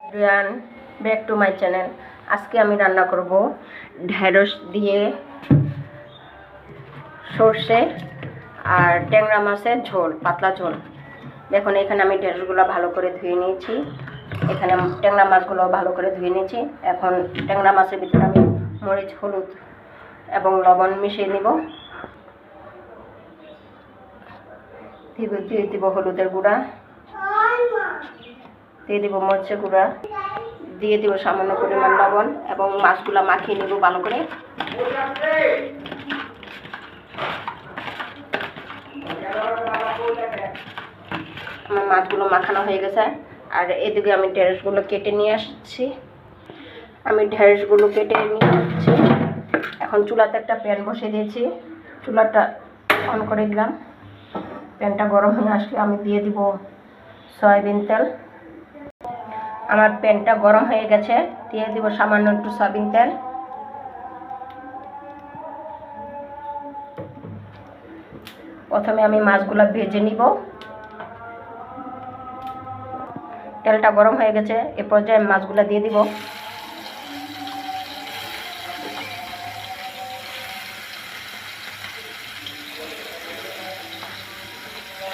Everyone, back to my channel. আজকে আমি রান্না করব ঢেঁড়স দিয়ে সর্ষে আর ট্যাংরা মাছের ঝোল, পাতলা ঝোল। দেখুন, এখানে আমি ঢেঁড়সগুলো ভালো করে ধুয়ে নিয়েছি, এখানে ট্যাংরা মাছগুলো ভালো করে ধুয়ে নিয়েছি। এখন ট্যাংরা মাছের ভিতরে আমি মরিচ, হলুদ এবং লবণ মিশিয়ে নিব। দিয়ে দিব হলুদের গুঁড়া, দিয়ে দিব মরিচের গুঁড়া, দিয়ে দিব সামান্য পরিমাণ লবণ এবং মাছগুলো মাখিয়ে নেব ভালো করে। আমার মাছগুলো মাখানো হয়ে গেছে। আর এদিকে আমি ঢেঁড়সগুলো কেটে নিয়ে আসছি। এখন চুলাতে একটা প্যান বসিয়ে দিয়েছি, চুলাটা অন করে দিলাম। প্যানটা গরম হয়ে আসলে আমি দিয়ে দিব সয়াবিন তেল। আমার প্যানটা গরম হয়ে গেছে, দিয়ে দিব সামান্য একটু সয়াবিন তেল। প্রথমে আমি মাছগুলো ভেজে নিব। তেলটা গরম হয়ে গেছে, এ পর্যায়ে মাছগুলো দিয়ে দিব।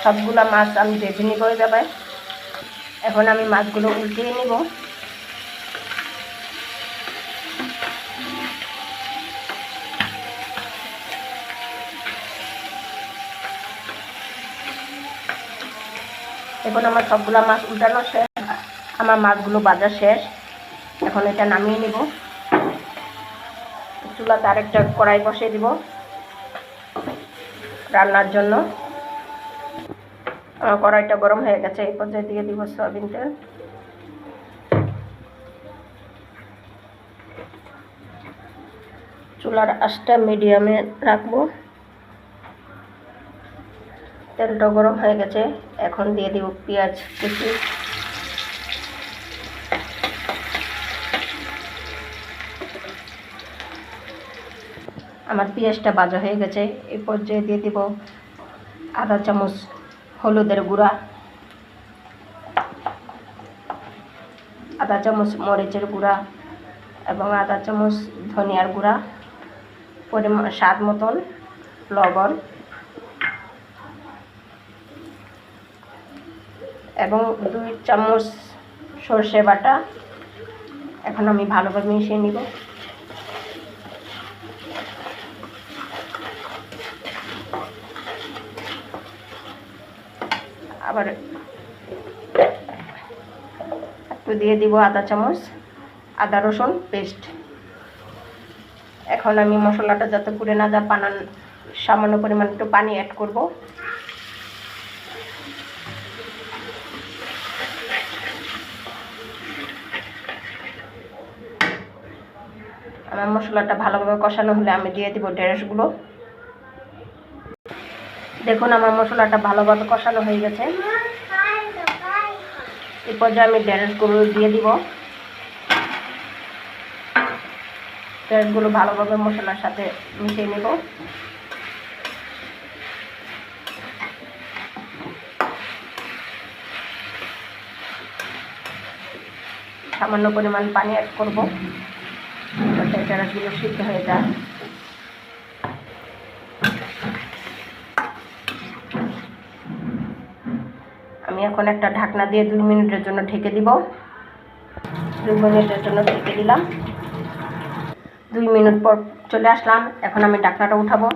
সবগুলা মাছ আমি ভেজে নিব এভাবে। এখন আমি মাছগুলো উল্টিয়ে নিব। এখন আমার সবগুলা মাছ উল্টানো শেষ, আমার মাছগুলো ভাজা শেষ। এখন এটা নামিয়ে নিব। চুলাতে আরেকটা কড়াই বসিয়ে দিব রান্নার জন্য। আমার কড়াইটা গরম হয়ে গেছে, এই পর্যায়ে দিয়ে দিব সয়াবিন তেল। চুলার আঁচটা মিডিয়ামে রাখবো। তেলটা গরম হয়ে গেছে, এখন দিয়ে দিব পেঁয়াজ কুচি। আমার পেঁয়াজটা ভাজা হয়ে গেছে, এই পর্যায়ে দিয়ে দিব আধা চামচ হলুদের গুঁড়া, আধা চামচ মরিচের গুঁড়া এবং আধা চামচ ধনিয়ার গুঁড়া, পরিমাণ স্বাদ মতন লবণ এবং 2 চামচ সর্ষে বাটা। এখন আমি ভালোভাবে মিশিয়ে নিব। আবার একটু দিয়ে দিব আধা চামচ আদা রসুন পেস্ট। এখন আমি মশলাটা যাতে পুড়ে না যায়, সামান্য পরিমাণ একটু পানি অ্যাড করব। আমার মশলাটা ভালোভাবে কষানো হলে আমি দিয়ে দিব ঢেঁড়সগুলো। দেখুন, আমার মশলাটা ভালোভাবে কষানো হয়ে গেছে, এই পর্যায়ে আমি ঢেঁড়সগুলো দিয়ে দিব। ঢেঁড়সগুলো ভালোভাবে মশলার সাথে মিশিয়ে নেব। সামান্য পরিমাণ পানি অ্যাড করব যাতে ঢেঁড়সগুলো সিদ্ধ হয়ে যায়। আমি এখন একটা ঢাকনা দিয়ে 2 মিনিটের জন্য ঢেকে দিব। 2 মিনিটের জন্য ঢেকে দিলাম। 2 মিনিট পর চলে আসলাম। এখন আমি ঢাকনাটা উঠাবো।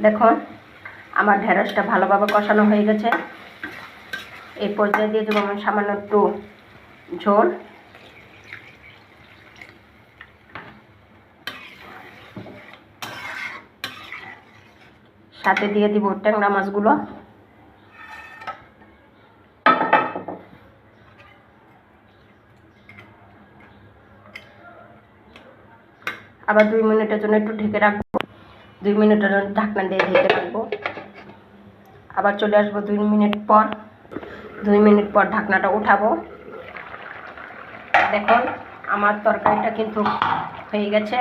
দেখুন, আমার ঢেঁড়সটা ভালোভাবে কষানো হয়ে গেছে। এই পর্যায়ে দিয়ে দেবো আমি সামান্য একটু ঝোল। সাথে দিয়ে দিব ট্যাংরা মাছগুলো। আবার 2 মিনিটের জন্য একটু ঢেকে রাখবো। 2 মিনিটের জন্য ঢাকনা দিয়ে ঢেকে রাখবো। আবার চলে আসবো 2 মিনিট পর। 2 মিনিট পর ঢাকনাটা উঠাবো। দেখুন, আমার তরকারিটা কিন্তু হয়ে গেছে।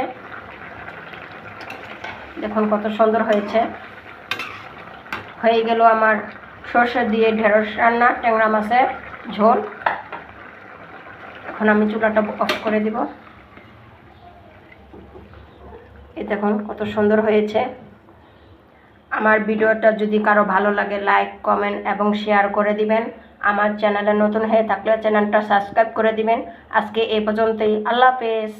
দেখুন কত সুন্দর হয়েছে। হয়ে গেল আমার সর্ষে দিয়ে ঢেঁড়স রান্না, ট্যাংরা মাছের ঝোল। এখন আমি চুলাটা অফ করে দিব। এই দেখুন কত সুন্দর হয়েছে। আমার ভিডিওটা যদি কারো ভালো লাগে লাইক কমেন্ট এবং শেয়ার করে দিবেন। আমার চ্যানেলে নতুন হয়ে থাকলে চ্যানেলটা সাবস্ক্রাইব করে দিবেন। আজকে এই পর্যন্তই। আল্লাহ হাফেজ।